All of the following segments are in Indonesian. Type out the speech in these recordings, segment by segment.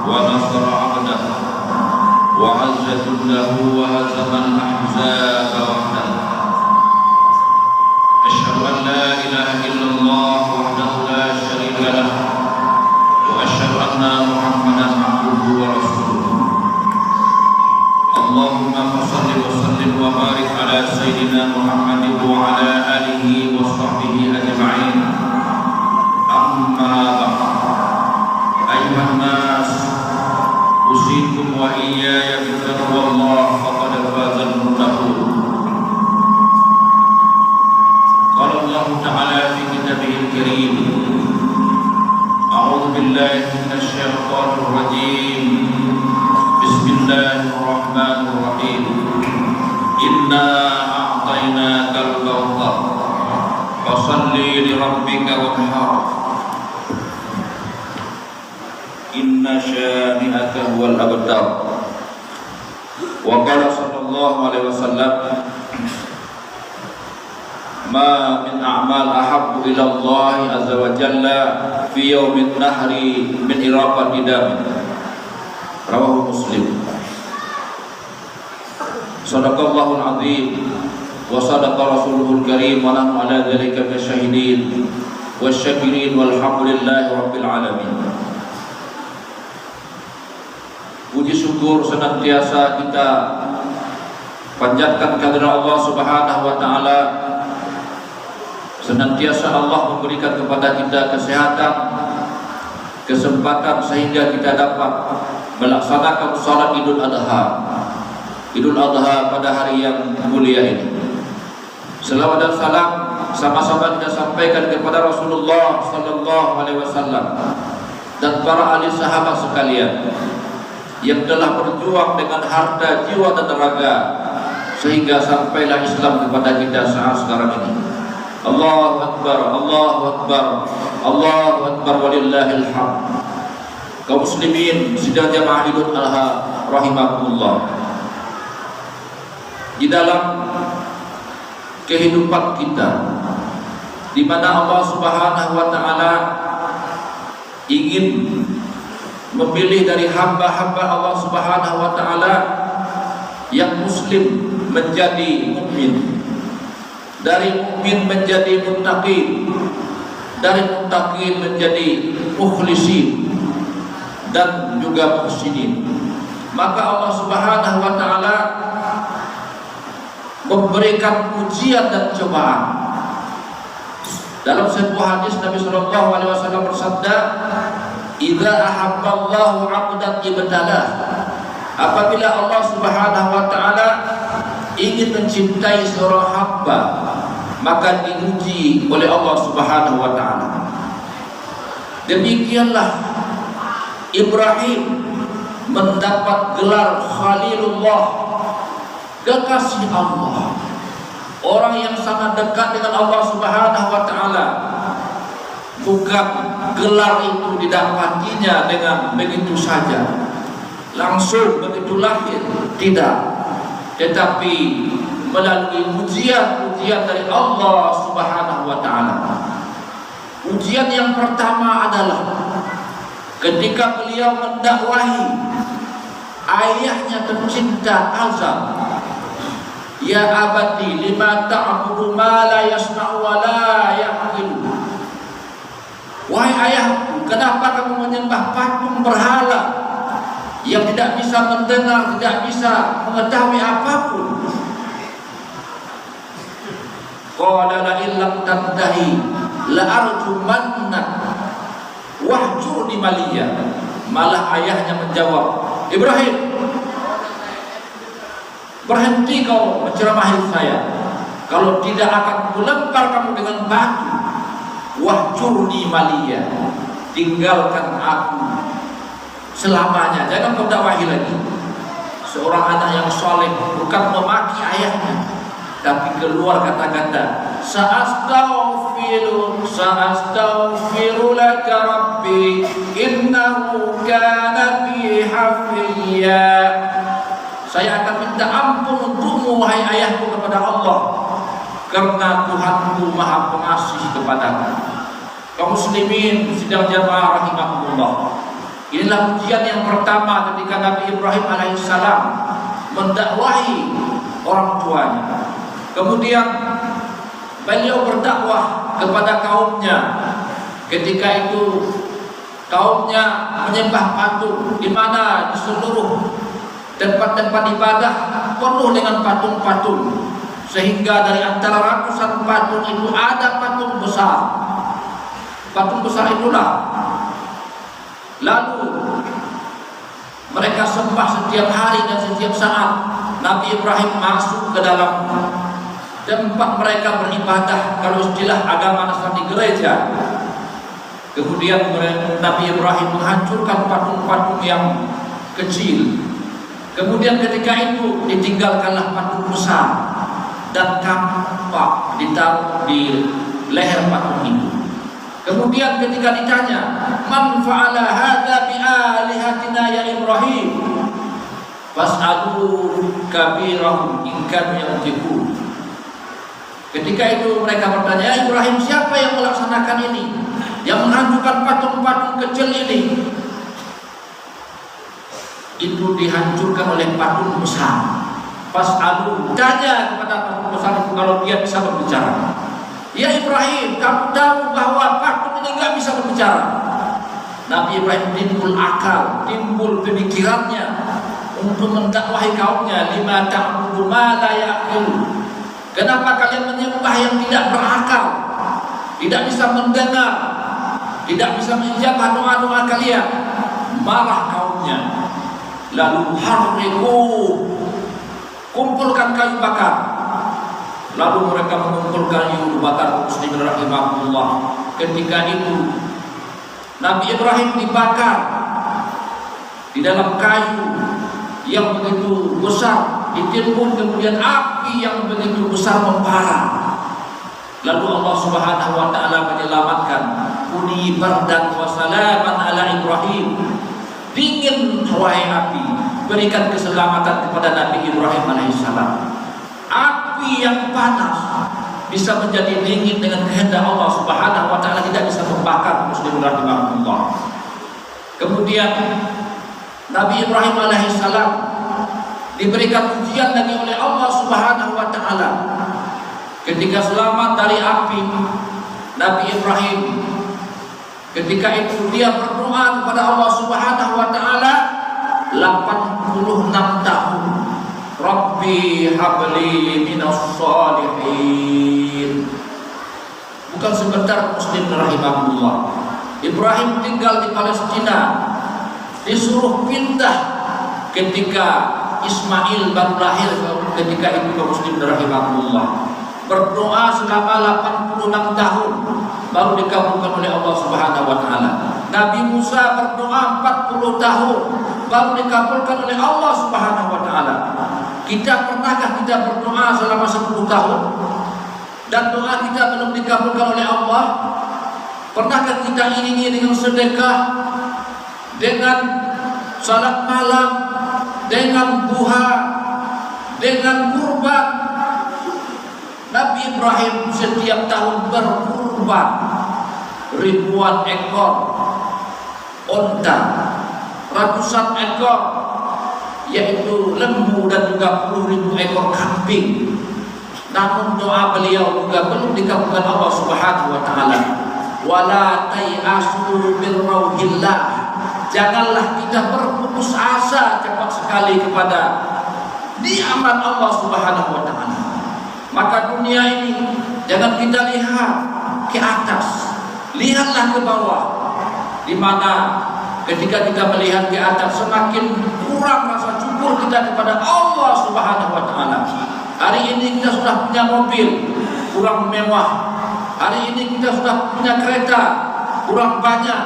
ونصر عبده وعز جنده وهزم الأحزاب وحده. أشهد أن لا إله إلا الله وحده لا شريك له وأشهد أن محمدا عبده ورسوله. اللهم صل وسلم وبارك على سيدنا محمد وعلى آله وصحبه أجمعين. أما بعد، أيها الناس، أوصيكم وإياي بتقوى الله فقد فاز المتقون. قال الله تعالى في كتابه الكريم: أعوذ بالله من الشيطان الرجيم. بسم الله الرحمن الرحيم. إنا أعطيناك الكوثر فصل لربك وانحر إن شانئك هو الأبتر. وقال صلى الله عليه وسلم: ما من أعمال أحب إلى الله عز وجل في يوم النحر من إراقة دم. رواه مسلم. Sadaqallahul azim wa sadaqa rasuluhul karim wa nahnu ala dzalika masyahidin wasyakirin walhamdulillahi rabbil alamin. Puji syukur senantiasa kita panjatkan kehadirat Allah Subhanahu wa taala. Senantiasa Allah memberikan kepada kita kesehatan, kesempatan sehingga kita dapat melaksanakan salat Idul Adha. Idul Adha pada hari yang mulia ini. Selawat dan salam sama-sama kita sampaikan kepada Rasulullah sallallahu alaihi wasallam dan para ahli sahabat sekalian yang telah berjuang dengan harta, jiwa dan tenaga sehingga sampailah Islam kepada kita saat sekarang ini. Allahu Akbar, Allahu Akbar, Allahu Akbar walillahil hamd. Kaum muslimin sidang jamaah Idul Adha rahimakumullah. Di dalam kehidupan kita, di mana Allah Subhanahu wa taala ingin memilih dari hamba-hamba Allah Subhanahu wa taala yang muslim menjadi mukmin, dari mukmin menjadi muttaqin, dari muttaqin menjadi mukhlisin dan juga muhsinin. Maka Allah Subhanahu wa taala memberikan ujian dan cobaan. Dalam sebuah hadis Nabi sallallahu alaihi wasallam bersabda, "Idza ahabballahu 'abdan ibtalah." Apabila Allah Subhanahu wa taala ingin mencintai seorang hamba, maka diuji oleh Allah Subhanahu wa taala. Demikianlah Ibrahim mendapat gelar Khalilullah, kekasih Allah, orang yang sangat dekat dengan Allah Subhanahu wa taala. Bukan gelar itu didapatinya dengan begitu saja, langsung begitu lahir, tidak, tetapi melalui ujian-ujian dari Allah Subhanahu wa taala. Ujian yang pertama adalah ketika beliau mendakwahi ayahnya tercinta Azar. Ya abati lima ta'budu ma la yasma'u wa la ya'qilu. Wahai ayahku, kenapa kamu menyembah patung berhala yang tidak bisa mendengar, tidak bisa mengetahui apapun? Qala la illam tantahi la arjumannak wahjurni maliya. Malah ayahnya menjawab, Ibrahim, berhenti kau menceramahi saya, kalau tidak akan kulempar kamu dengan batu. Wahjurni maliya, tinggalkan aku selamanya, jangan kau dakwahi lagi. Seorang anak yang soleh bukan memaki ayahnya, tapi keluar kata-kata, Sa'astaghfiru laka rabbi innahu kana bi hafiyya. Saya akan minta ampun untukmu wahai ayahku kepada Allah, karena Tuhanku Maha Pengasih kepadamu. Kaum muslimin sidang jamaah rahimakumullah. Inilah ujian yang pertama ketika Nabi Ibrahim alaihissalam mendakwahi orang tuanya. Kemudian beliau berdakwah kepada kaumnya. Ketika itu kaumnya menyembah patung, di mana di seluruh tempat-tempat ibadah penuh dengan patung-patung, sehingga dari antara ratusan patung itu ada patung besar. Patung besar itulah lalu mereka sembah setiap hari dan setiap saat. Nabi Ibrahim masuk ke dalam tempat mereka beribadah, kalau istilah agama Nasrani gereja. Kemudian Nabi Ibrahim menghancurkan patung-patung yang kecil. Kemudian ketika itu ditinggalkanlah patung besar dan kampak ditaruh di leher patung itu. Kemudian ketika ditanya, "Man fa'ala hadza bi alihatina ya Ibrahim?" Fas'alu kabirahum in kanu yantiqun. Ketika itu mereka bertanya, "Ya Ibrahim, siapa yang melaksanakan ini? Yang menghancurkan patung-patung kecil ini?" Itu dihancurkan oleh patung besar. Fas'alu, tanya kepada patung besar itu kalau dia bisa berbicara. "Ya Ibrahim, kamu tahu bahwa patung ini nggak bisa berbicara." Nabi Ibrahim timbul akal, timbul pemikirannya untuk mendakwahi kaumnya. "Lima ta'budu ma la ya'qil." Kenapa kalian menyembah yang tidak berakal, tidak bisa mendengar, tidak bisa menjawab doa-doa kalian? Marah kaumnya. Lalu harriqu, kumpulkan kayu bakar. Lalu mereka mengumpulkan kayu bakar. Muslimin rahimahullah. Ketika itu Nabi Ibrahim dibakar di dalam kayu yang begitu besar, ditimbun kemudian api yang begitu besar membara. Lalu Allah Subhanahu wa taala menyelamatkan. "Kuni bardan wa salaman ala Ibrahim." Dingin wahai api, berikan keselamatan kepada Nabi Ibrahim alaihissalam. Api yang panas bisa menjadi dingin dengan kehendak Allah Subhanahu wa taala, tidak bisa membakar. Muslimin rahimahullah. Kemudian Nabi Ibrahim alaihissalam diberikan ujian lagi oleh Allah Subhanahu wa taala. Ketika selamat dari api, Nabi Ibrahim ketika itu dia berdoa kepada Allah Subhanahu wa taala 86 tahun. "Rabbi habli minas shalihin." Bukan sebentar, muslim rahimahullah. Ibrahim tinggal di Palestina, disuruh pindah ketika Ismail baru lahir. Ketika itu muslim rahimahullah berdoa selama 86 tahun baru dikabulkan oleh Allah Subhanahu wa taala. Nabi Musa berdoa 40 tahun baru dikabulkan oleh Allah Subhanahu wa taala. Pernahkah kita berdoa selama 10 tahun dan doa kita belum dikabulkan oleh Allah? Pernahkah kita iringi dengan sedekah, dengan salat malam, dengan duha, dengan kurban? Nabi Ibrahim setiap tahun berkurban ribuan ekor onta, ratusan ekor yaitu lembu, dan juga 10.000 ekor kambing. Namun doa beliau juga belum dikabulkan Allah Subhanahu wa taala. "Wala tayasu min rauhillah." Janganlah kita berputus asa cepat sekali kepada nikmat Allah Subhanahu wa taala. Maka dunia ini jangan kita lihat ke atas, lihatlah ke bawah. Di mana ketika kita melihat ke atas, semakin kurang rasa syukur kita kepada Allah Subhanahu wa taala. Hari ini kita sudah punya mobil kurang mewah. Hari ini kita sudah punya kereta kurang banyak,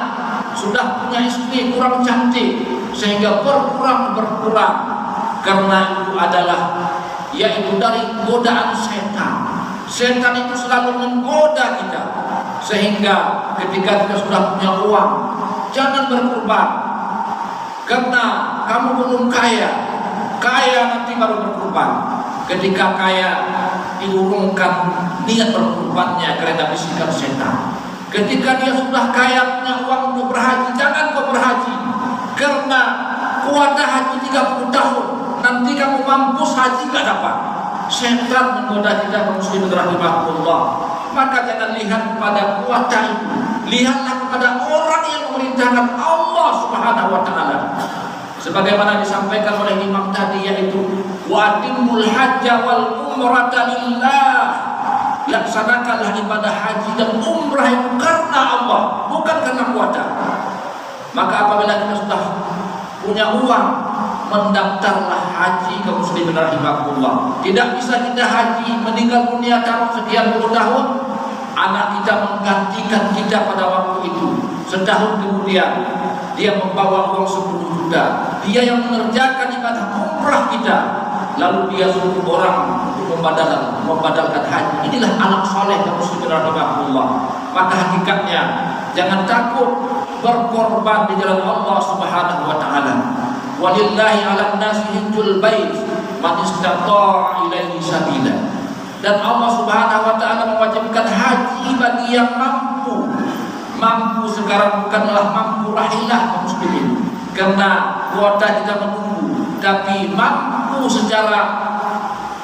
sudah punya istri kurang cantik, sehingga berkurang. Karena itu adalah yaitu dari godaan setan. Setan itu selalu menggoda kita, sehingga ketika kita sudah punya uang, jangan berkurban. Karena kamu belum kaya nanti baru berkurban. Ketika kaya diurungkan niat berkurbannya karena bisikan setan. Ketika dia sudah kaya punya uang untuk berhaji, jangan kau berhaji. karena kuota haji 30 tahun, nanti kamu mampus haji gak dapat. Setan menggoda kita muslim rahimahullah. Maka jangan lihat pada kuota itu, lihatlah kepada orang yang memerintahkan Allah Subhanahu wa taala. Sebagaimana disampaikan oleh imam tadi, yaitu wa atimul hajja wal umrata lillah. Laksanakanlah ibadah haji dan umrah itu karena Allah, bukan karena kuota. Maka apabila kita sudah punya uang, mendaftarlah haji ke muslimin rahimahullah. Tidak bisa kita haji meninggal dunia taruh sekian puluh tahun, anak kita menggantikan kita pada waktu itu. Setahun kemudian dia membawa uang 10 juta, dia yang mengerjakan ibadah umrah kita, lalu dia suruh orang untuk membadalkan haji. Inilah anak soleh yang muslimin rahimahullah. Maka hakikatnya jangan takut berkorban di jalan Allah Subhanahu wa taala. Walillahi 'alan nasi hajjul bait man istata'a ilaihi sabila. Dan Allah Subhanahu wa taala mewajibkan haji bagi yang mampu. Mampu sekarang bukanlah mampu rahilah kaum muslimin, karena kuota kita menunggu, tapi mampu secara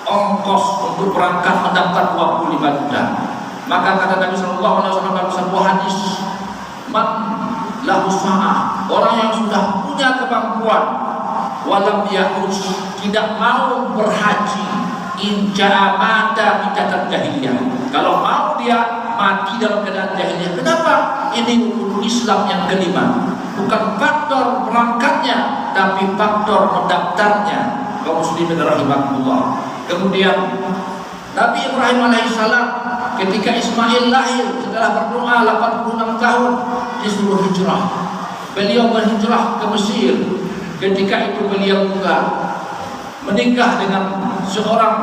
ongkos untuk berangkat mendaftar 25 juta. Maka kata Nabi sallallahu alaihi wasallam dalam sebuah hadis, man lahu sa'ah, orang yang sudah punya kemampuan, walam yahuj, tidak mau berhaji, inja'a mata bidatan jahiliyah. Kalau mau dia mati dalam keadaan jahiliyah. Kenapa? Ini rukun Islam yang kelima. Bukan faktor berangkatnya, tapi faktor mendaftarnya. Kaum muslimin rahimahullah. Kemudian Nabi Ibrahim alaihissalam ketika Ismail lahir, setelah berdoa 86 tahun, disuruh hijrah. Beliau berhijrah ke Mesir. Ketika itu beliau juga menikah dengan seorang,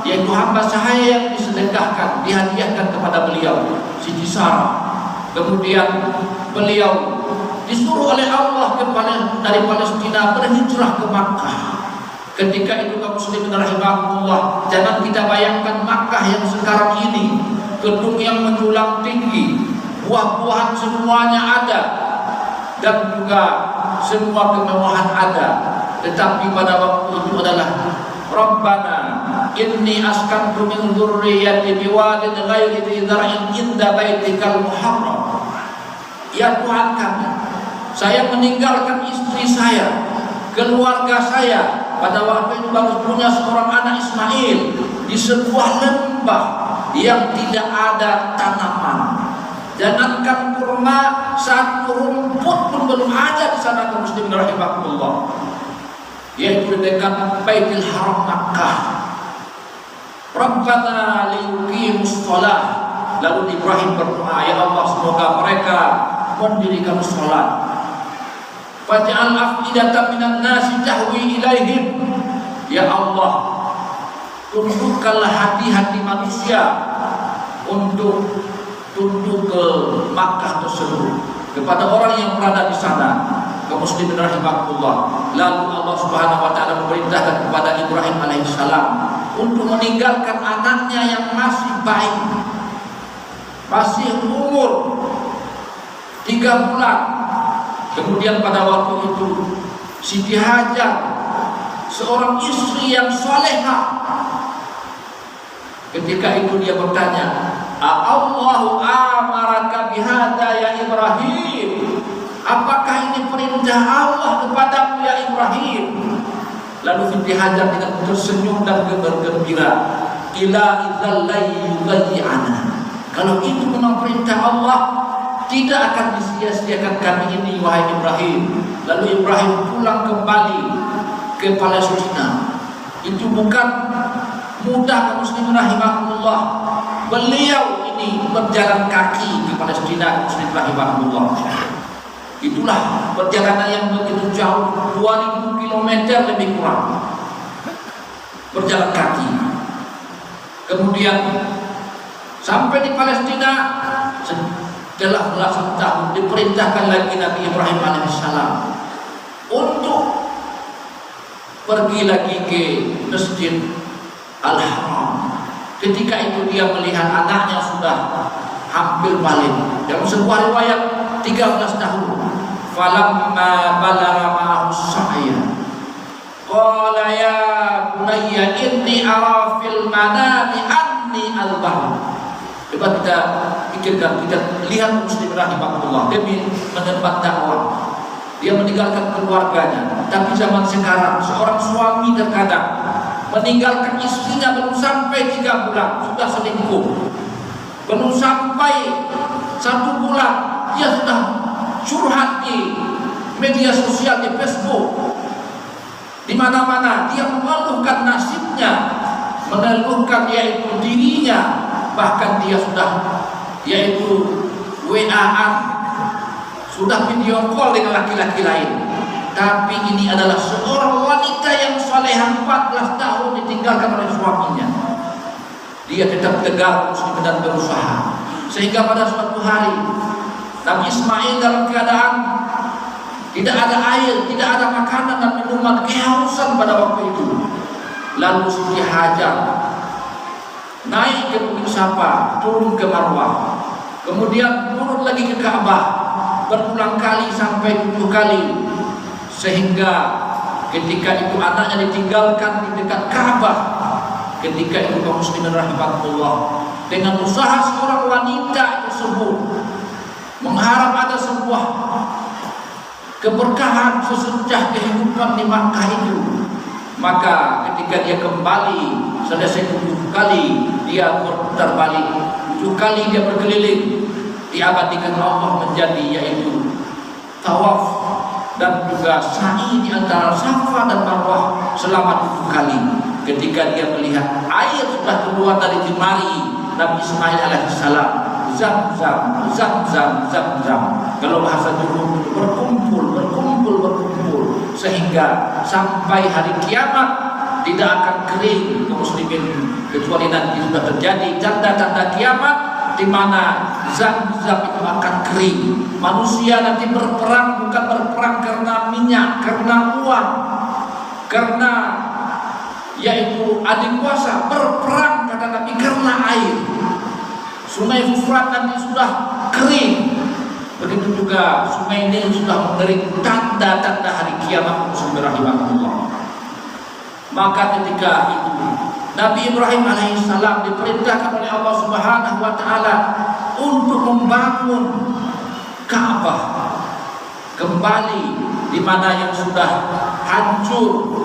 yaitu hamba sahaya yang disedekahkan, dihadiahkan kepada beliau, Siti Sarah. Kemudian beliau disuruh oleh Allah dari Palestina berhijrah ke Makkah. Ketika itu kaum muslimin rahimahullah, jangan kita bayangkan Makkah yang sekarang ini, gedung yang menjulang tinggi, buah-buahan semuanya ada, dan juga semua kemewahan ada. Tetapi pada waktu itu adalah Rabbana inni askantu min dzurriyyati biwadin ghairi dzi zar'in inda baitikal muharram. Ya Tuhan kami, saya meninggalkan istri saya, keluarga saya, pada waktu itu baru punya seorang anak Ismail, di sebuah lembah yang tidak ada tanaman. Jangankan kurma, satu rumput pun belum ada di sana kaum muslimin rahimahullah, yaitu dekat Baitul Haram Makkah. Rabbana liyuqimus shalah. Lalu Ibrahim berdoa, ya Allah, semoga mereka mendirikan salat. Faj'al afidatan minan nasi tahwi ilaihim. Ya Allah, tundukkanlah hati-hati manusia untuk tunduk ke Makkah tersebut, kepada orang yang berada di sana. Kaum muslimin rahimahullah. Lalu Allah Subhanahu wa taala memerintahkan kepada Ibrahim alaihissalam untuk meninggalkan anaknya yang masih baik, masih umur 3 bulan. Kemudian pada waktu itu Siti Hajar, seorang istri yang salehah, ketika itu dia bertanya, Allahu amaraka bihadza ya Ibrahim? Apakah ini perintah Allah kepadamu ya Ibrahim? Lalu Siti Hajar dengan tersenyum dan bergembira, ila idzal layyughayyi'ana. Kalau itu memang perintah Allah, tidak akan disia-siakan kami ini wahai Ibrahim. Lalu Ibrahim pulang kembali ke Palestina. Itu bukan mudah kaum muslimin rahimahullah. Beliau ini berjalan kaki ke Palestina, muslimin rahimahullah. Itulah perjalanan yang begitu jauh, 2000 km lebih kurang berjalan kaki. Kemudian sampai di Palestina, setelah belasan tahun diperintahkan lagi Nabi Ibrahim alaihissalam untuk pergi lagi ke Masjid Al-Haram. Ketika itu dia melihat anaknya sudah hampir balik. Dalam sebuah riwayat 13 tahun. falamma balagha ma'ahu as-sa'ya qala ya bunayya inni ara fil manami anni al-bahr. Coba kita pikirkan, kita lihat muslim rahimahullah, demi menempat dakwah dia meninggalkan keluarganya. Tapi zaman sekarang seorang suami terkadang meninggalkan istrinya belum sampai 3 bulan sudah selingkuh, belum sampai 1 bulan dia sudah curhat di media sosial, di Facebook, di mana-mana dia mengeluhkan nasibnya, mengeluhkan yaitu dirinya, bahkan dia sudah yaitu WA-an, sudah video call dengan laki-laki lain. Tapi ini adalah seorang wanita yang salehah, 14 tahun ditinggalkan oleh suaminya. Dia tetap tegar muslim dan berusaha, sehingga pada suatu hari Nabi Ismail dalam keadaan tidak ada air, tidak ada makanan dan minuman, kehausan pada waktu itu. Lalu Siti Hajar naik ke Bukit Safa, turun ke Marwah, kemudian turun lagi ke Ka'bah berulang kali sampai 7 kali, sehingga ketika itu anaknya ditinggalkan di dekat Ka'bah. Ketika itu kaum muslimin rahimahullah, dengan usaha seorang wanita tersebut mengharap ada sebuah keberkahan sesudah kehidupan di Makkah itu, maka ketika dia kembali selesai 7 kali dia berputar balik, 7 kali dia berkeliling, diabadikan Allah menjadi yaitu tawaf dan juga sa'i di antara Safa dan Marwah selama 7 kali. Ketika dia melihat air sudah keluar dari jemari Nabi Ismail alaihissalam, zam-zam, zam-zam, zam-zam, kalau bahasa dulu berkumpul, sehingga sampai hari kiamat tidak akan kering kaum muslimin, kecuali nanti sudah terjadi tanda-tanda kiamat di mana zam-zam itu akan kering. Manusia nanti berperang, bukan berperang karena minyak, karena uang, karena yaitu adik kuasa, berperang tapi karena air. Sungai Fufrat nanti sudah kering, begitu juga sungai Nil sudah mengering, tanda-tanda hari kiamat muslimin rahimahullah. Maka ketika itu Nabi Ibrahim alaihissalam diperintahkan oleh Allah Subhanahu wa taala untuk membangun Ka'bah kembali, di mana yang sudah hancur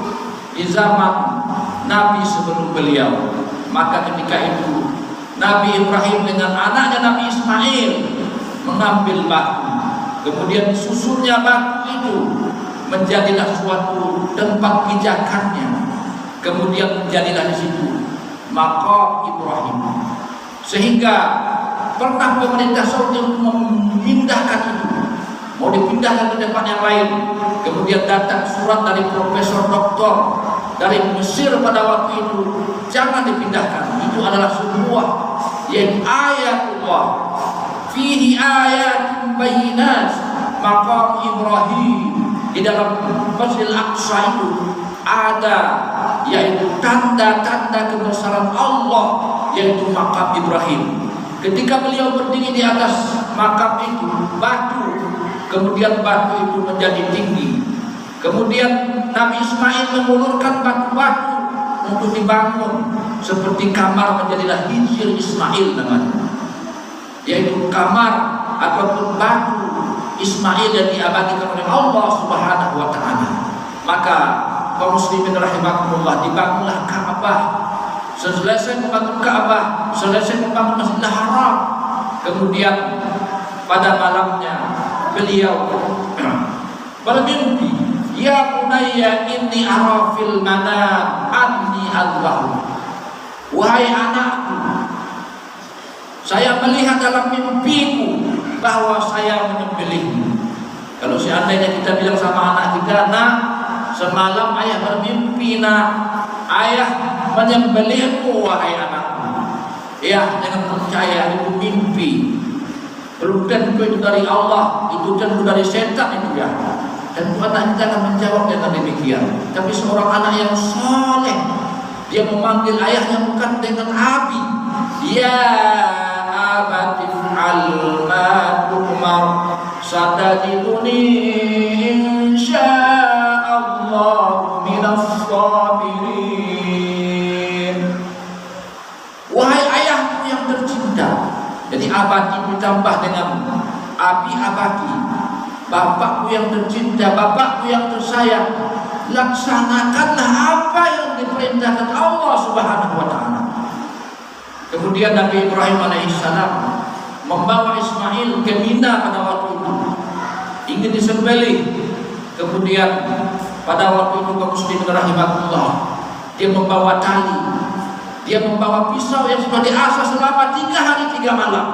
di zaman Nabi sebelum beliau. Maka ketika itu Nabi Ibrahim dengan anaknya Nabi Ismail mengambil batu, kemudian disusunnya batu itu menjadilah suatu tempat pijakannya, kemudian menjadilah di situ maqam Ibrahim, sehingga pernah pemerintah Saudi memindahkan itu, mau dipindahkan ke tempat yang lain. Kemudian datang surat dari profesor doktor dari Mesir pada waktu itu, jangan dipindahkan, itu adalah sebuah yaitu ayatullah, fihi ayatun bayyinat, maqam Ibrahim. Di dalam Masjidil Aqsa itu ada yaitu tanda-tanda kebesaran Allah, yaitu maqam Ibrahim. Ketika beliau berdiri di atas makam itu, batu, kemudian batu itu menjadi tinggi. Kemudian Nabi Ismail mengulurkan batu-batu untuk dibangun, seperti kamar menjadilah Hijr Ismail namanya, yaitu kamar ataupun batu Ismail yang diabadikan oleh Allah Subhanahu wa taala. Maka kaum muslimin rahimahumullah, dibangunlah Ka'bah. Selesai membangun Ka'bah, selesai membangun Masjidil Haram, kemudian pada malamnya beliau bermimpi, ya bunayya inni ara fil manam anni Allah. Wahai anakku, saya melihat dalam mimpiku bahwa saya menyembelihmu. Kalau seandainya kita bilang sama anak kita, nak, semalam ayah bermimpi, nak, ayah menyembelihmu wahai anakku. Ya, jangan percaya itu mimpi. Belum tentu itu dari Allah, itu tentu dari setan itu ya. Dan anak kita akan menjawab dengan demikian. Tapi seorang anak yang saleh, dia memanggil ayahnya bukan dengan abi. Ya abati fa'al ma tu'mar, satajiduni insyaallah minas sabirin. Wahai ayahku yang tercinta, jadi abadi ditambah dengan abi abadi. Bapakku yang tercinta, bapakku yang tersayang, laksanakanlah apa yang diperintahkan Allah Subhanahu wa taala. Kemudian Nabi Ibrahim alaihissalam membawa Ismail ke Mina pada waktu itu, ingin disembelih. Kemudian pada waktu itu kaum muslimin rahimakumullah, dia membawa tali, dia membawa pisau yang sudah diasah selama 3 hari 3 malam.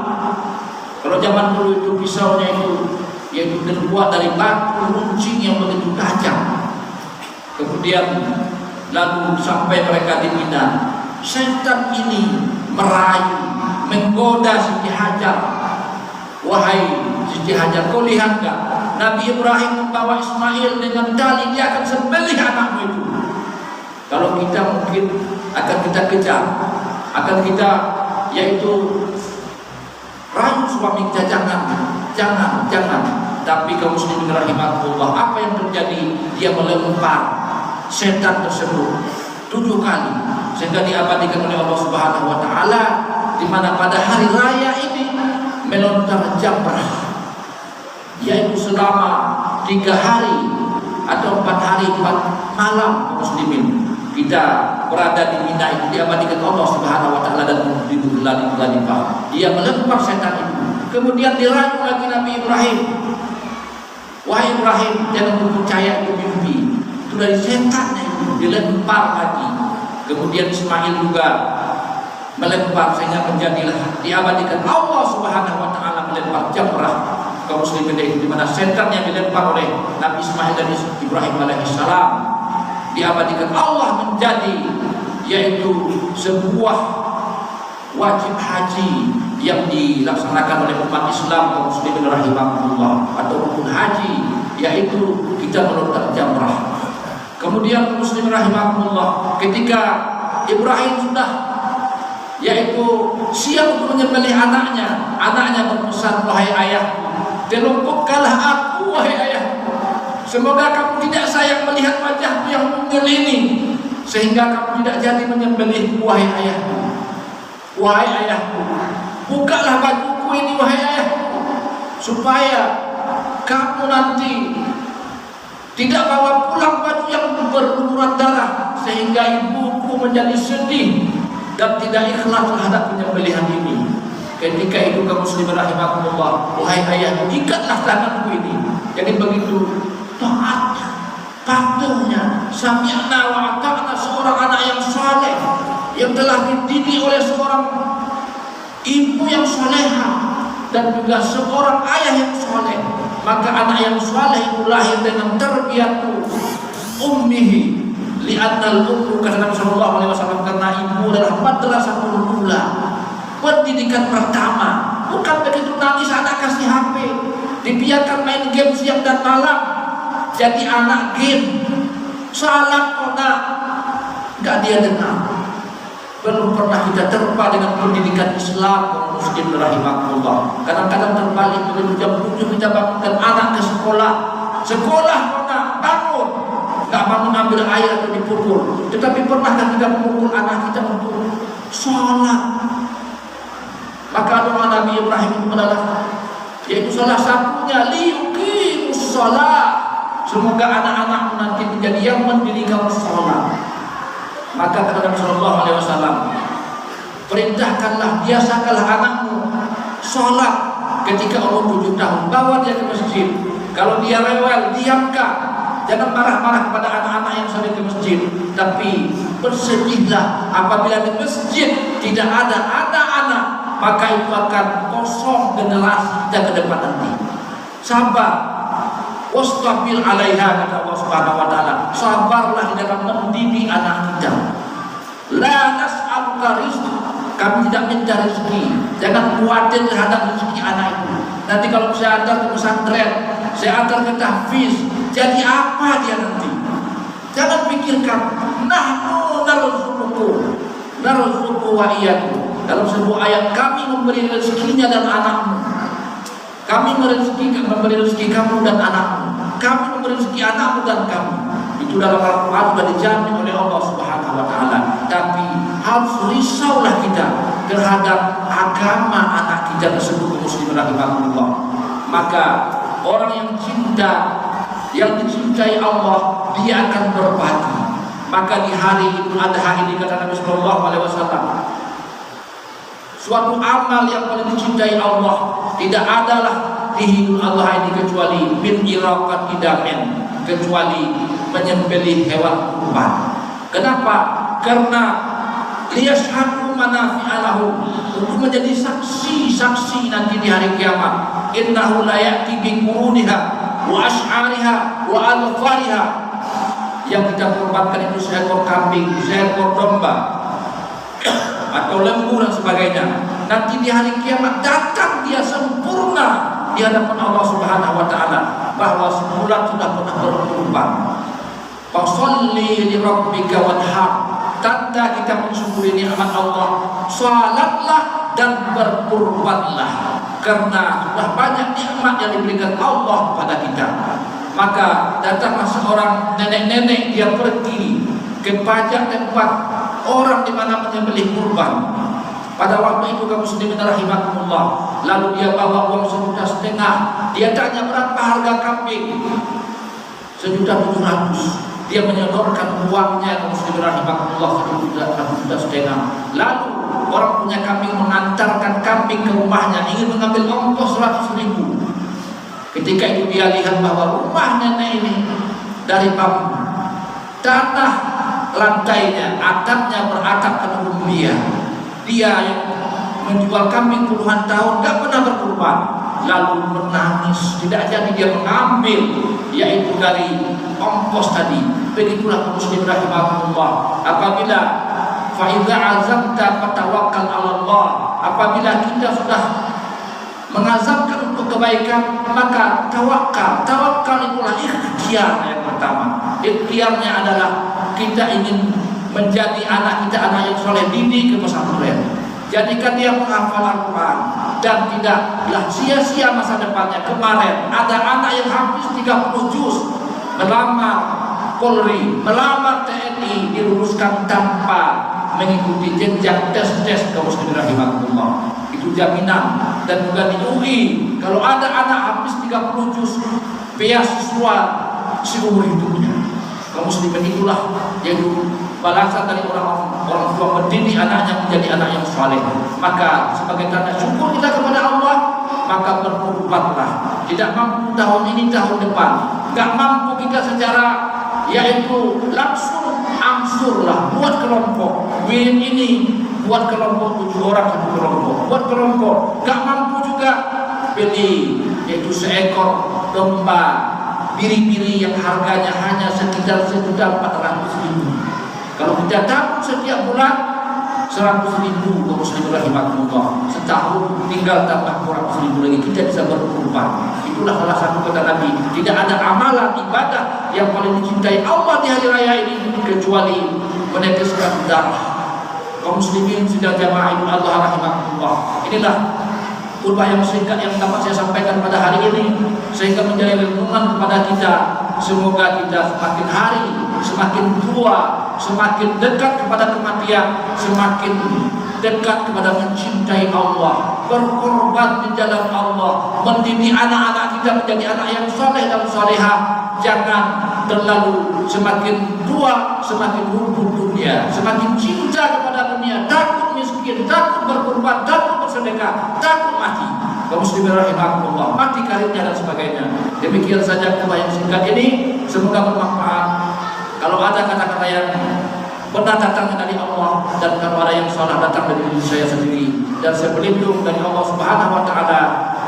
Kalau zaman dulu itu pisaunya itu yaitu terbuat dari batu runcing yang begitu tajam. Kemudian lalu sampai mereka di Mina, setan ini merayu, menggoda Siti Hajar. Wahai Siti Hajar, kau lihat gak? Nabi Ibrahim membawa Ismail dengan tali, dia akan sembelih anakmu itu. Kalau kita mungkin akan kita kejar, akan kita yaitu rayu suami kita, jangan. Tapi kaum muslimin rahimakumullah, apa yang terjadi? Dia melempar setan tersebut 7 kali sehingga diabadikan oleh Allah Subhanahu wa taala, di mana pada hari raya ini melontar jamrah, yaitu selama 3 hari atau 4 hari 4 malam kaum muslimin kita berada di Mina itu diabadikan Allah Subhanahu wa taala dan di bulan dia melempar setan itu. Kemudian dirayu lagi Nabi Ibrahim. Wahai Ibrahim, jangan percaya itu mimpi, itu dari setan itu, dilempar lagi. Kemudian Ismail juga melempar sehingga menjadilah diabadikan Allah Subhanahu wa taala melempar jamrah kaum muslimin itu, di mana setan yang dilempar oleh Nabi Ismail dan Ibrahim alaihissalam diabadikan Allah menjadi yaitu sebuah wajib haji yang dilaksanakan oleh umat Islam kaum muslimin rahimahumullah, atau rukun haji, yaitu kita melontar jamrah. Kemudian kaum muslimin rahimahumullah, ketika Ibrahim sudah yaitu siap untuk menyembelih anaknya berpesan, wahai ayahku, telungkupkanlah aku wahai ayahku, semoga kamu tidak sayang melihat wajahku yang mungil ini, sehingga kamu tidak jadi menyembelihku wahai ayahku. Wahai ayahku, bukalah bajuku ini wahai ayahku, supaya kamu nanti tidak bawa pulang baju yang berlumuran darah, sehingga ibuku menjadi sedih dan tidak ikhlas terhadap penyembelihan ini. Ketika itu kaum muslimin rahimakumullah, wahai ayahku, ikatlah tanganku ini. Jadi begitu taatnya, patuhnya, sami'na wa ata'na seorang anak yang saleh, yang telah dididik oleh seorang ibu yang soleha dan juga seorang ayah yang soleh. Maka anak yang soleh itu lahir dengan tarbiyatu ummihi, li'annal ummu, kata Nabi sallallahu alaihi wasallam, karena ibu adalah madrasatul ula, pendidikan pertama. Bukan begitu nangis anak kasih HP, dibiarkan main game siang dan malam, jadi anak game, salat kona gak dia dengar. Belum pernah kita terpa dengan pendidikan Islam kaum muslimin rahimahullah. Kadang-kadang terbalik, begitu jam 7 kita bangunkan anak ke sekolah kona bangun, nggak bangun ambil air atau dipukul. Tetapi pernahkah kita memukul anak kita untuk sholat? Maka doa Nabi Ibrahim itu adalah, yaitu salah satunya liyuqimus sholat, semoga anak-anakmu nanti menjadi yang mendirikan sholat. Maka kata Nabi sallallahu alaihi wasallam, perintahkanlah, biasakanlah anakmu sholat ketika umur 7 tahun, bawa dia ke masjid. Kalau dia rewel, diamkan, jangan marah-marah kepada anak-anak yang sering ke masjid, tapi bersedihlah apabila di masjid tidak ada anak-anak, maka itu akan kosong generasi kita ke depan nanti. Sabar, wastabil alaiha, kata Allah Subhanahu wa taala, sabarlah di dalam mendidik anak kita. La nas'aluka rizq, kami tidak minta rezeki. Jangan khawatir terhadap rezeki anak itu. Nanti kalau saya antar ke pesantren, saya antar ke tahfiz, jadi apa dia nanti? Jangan pikirkan, nahnu narzuquhu wa iyyakum. Dalam sebuah ayat, kami memberi rezekinya dan anakmu. Kami memberi rezeki kamu dan anakmu. Kami memberi rezeki anakmu dan kamu. Itu dalam Al-Quran sudah dijamin oleh Allah Subhanahu wa Ta'ala. Tapi harus risaulah kita terhadap agama anak kita tersebut, muslim rahimahullah. Maka orang yang dicintai Allah, dia akan berbagi. Maka di hari Idul Adha ini kata Nabi Sallallahu Alaihi Wasallam, suatu amal yang paling dicintai Allah tidak adalah di Idul Adha ini kecuali min iraqati damin, kecuali menyembelih hewan kurban. Kenapa? Karena liyashhadu manafi'a lahu, untuk menjadi saksi nanti di hari kiamat. Innahu la ya'ti bi quruniha wa ash'ariha wa alfariha. Yang kita korbankan itu seekor kambing, seekor domba atau lembu dan sebagainya. Nanti di hari kiamat datang dia sempurna di hadapan Allah Subhanahu wa Ta'ala, bahwa semula sudah pernah berkorban. Fasholli li rabbika wanhar, tanda kita mensyukuri nikmat Allah, salatlah dan berkurbanlah, karena sudah banyak nikmat yang diberikan Allah kepada kita. Maka datanglah seorang nenek-nenek, dia pergi ke pajak tempat orang di mana menyembelih kurban. Pada waktu itu kaum muslimin rahimakumullah, lalu dia bawa uang 1,5 juta. Dia tanya berapa harga kambing, 1.700.000. Dia menyodorkan uangnya kaum muslimin rahimakumullah 1,5 juta. Lalu orang punya kambing mengantarkan kambing ke rumahnya, ingin mengambil ongkos 100.000. Ketika itu dia lihat bahwa rumah nenek ini dari bambu, tanah lantainya, atapnya beratap aluminium. Dia yang menjual kambing puluhan tahun gak pernah berkorban, lalu menangis. Tidak jadi dia mengambil, yaitu dari ongkos tadi. Begitulah kaum muslimin rahimahullah. Apabila fa'idza azamta fatawakkal 'ala Allah, apabila kita sudah mengazamkan untuk kebaikan, maka tawakal. Tawakal itulah ikhtiar yang pertama. Ikhtiarnya adalah kita ingin menjadi anak kita anak yang soleh, didik ke pesantren, jadikan dia menghafal Al-Quran, dan tidaklah sia-sia masa depannya. Kemarin ada anak yang habis 30 juz, melamar Polri, melamar TNI, diluluskan tanpa mengikuti jenjang tes kaum muslimin rahimahullah. Itu jaminan. Dan juga di UI, kalau ada anak habis 30 juz, beasiswa seumur hidupnya. Kaum muslimin itulah yang balasan dari orang tua mendidik anaknya menjadi anak yang saleh. Maka sebagai tanda syukur kita kepada Allah, maka berkorbanlah. Tidak mampu tahun ini, tahun depan, gak mampu kita secara yaitu langsung angsurlah, buat kelompok win ini, buat kelompok 7 orang satu kelompok, buat kelompok. Gak mampu juga beli yaitu seekor domba biri-biri yang harganya hanya sekitar 1.400.000. Kalau kita tabung setiap bulan 100.000, kaum muslimin rahimahullah, setahun tinggal tambah 400.000 lagi, kita bisa berkorban. Itulah salah satu kata Nabi, tidak ada amalan ibadah yang paling dicintai Allah di hari raya ini kecuali meneteskan darah. Kaum muslimin sidang jamaah Idul Adha rahimahullah, inilah khutbah yang singkat yang dapat saya sampaikan pada hari ini, sehingga menjadi renungan kepada kita. Semoga kita semakin hari semakin tua, semakin dekat kepada kematian, semakin dekat kepada mencintai Allah, berkorban di jalan Allah, mendidik anak-anak kita menjadi anak yang saleh dan salehah. Jangan terlalu semakin tua semakin rumput dunia, semakin cinta kepada dunia, takut miskin, takut berkorban, takut bersedekah, takut mati. Kaum muslimin rahimahullah, mati karirnya dan sebagainya. Demikian saja khutbah yang singkat ini, semoga bermanfaat. Kalau ada kata-kata yang benar datang dari Allah, dan kalau ada yang salah datang dari diri saya sendiri, dan saya berlindung dari Allah Subhanahu wa Ta'ala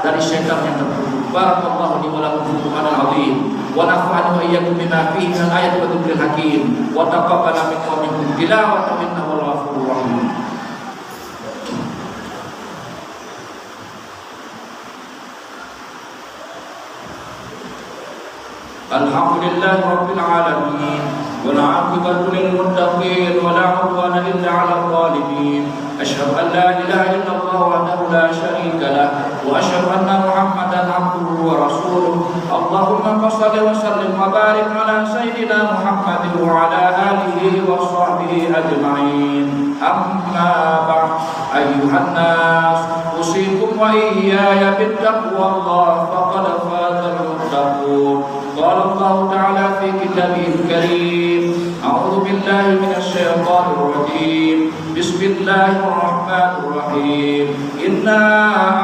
dari syaitan yang terkutuk. Barakallahu li wa lakum fil Qur'anil azim, wa nafa'ani wa iyyakum bima fihi min ayati wa dzikril hakim, wa taqabbala minna wa minkum tilawatan innahu wal ghafurur rahim. Alhamdulillah rabbil alamin, wal 'aqibatu lil muttaqin, wa la 'udwana illa 'alal zalimin. Asyhadu an la ilaha illallah wahdahu la syarika lah, wa asyhadu anna Muhammadan salli wa sallim wa barik ala sayyidina Muhammad wa ala alihi wa sahbihi ajma'in. Amma ba'd, ayyuhan nas, usikum wa iyaya bittaqwallah faqad fazal muttaqun. Qala Allah ta'ala fi kitabihil karim, a'udzu billahi minasy syaithanir rajim. Bismillahirrahmanirrahim. Inna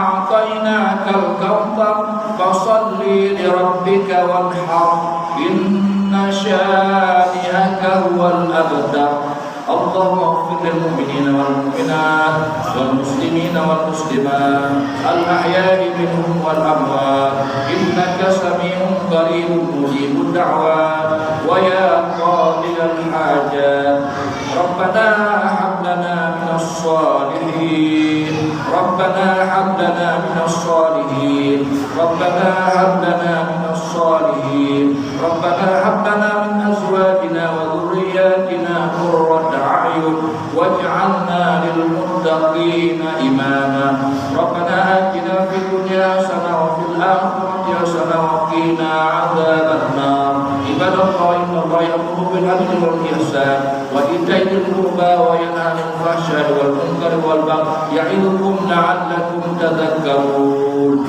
a'tainakal kautsar fasalli li rabbika wanhar. Inna syani'aka huwal abtar. Allahumma ighfir lil mu'minina wal mu'minat wal muslimina wal muslimat al ahya'i minhum wal amwat innaka sami'un qaribun mujibud da'wat wa ya qadiyal hajat. Rabbana hab lana minas salihin. Rabbana hab lana minas salihin. Rabbana hab lana minas salihin. Rabbana hab lana min azwajina wa dhurriyyatina qurrata a'yun waj'alna lil muttaqina imama. Rabbana atina fid dunya hasanah wa fil akhirati hasanah wa qina adzaban nar. Ibadallah, innallaha ya'muru bil 'adli wal ihsan wa ita'i dzil qurba wa yanha 'anil fahsya'i wal munkari wal baghi ya'idukum la'allakum tadhakkarun.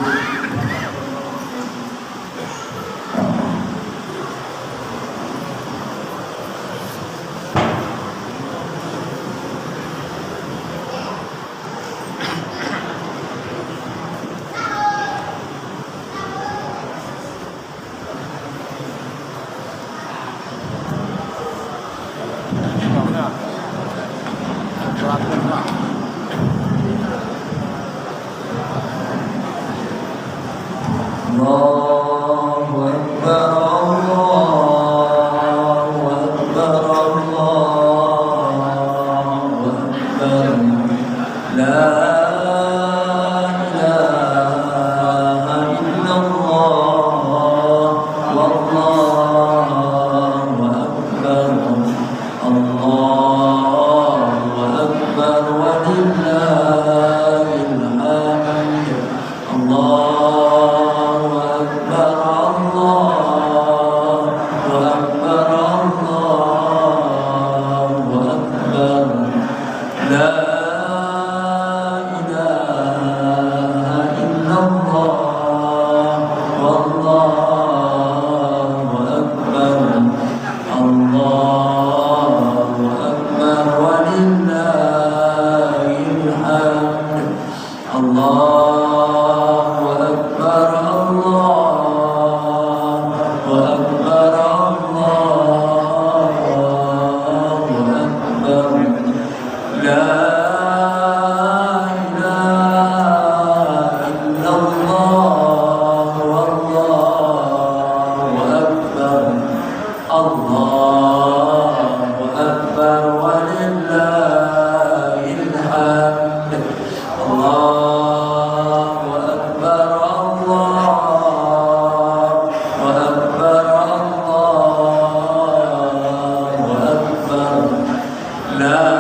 La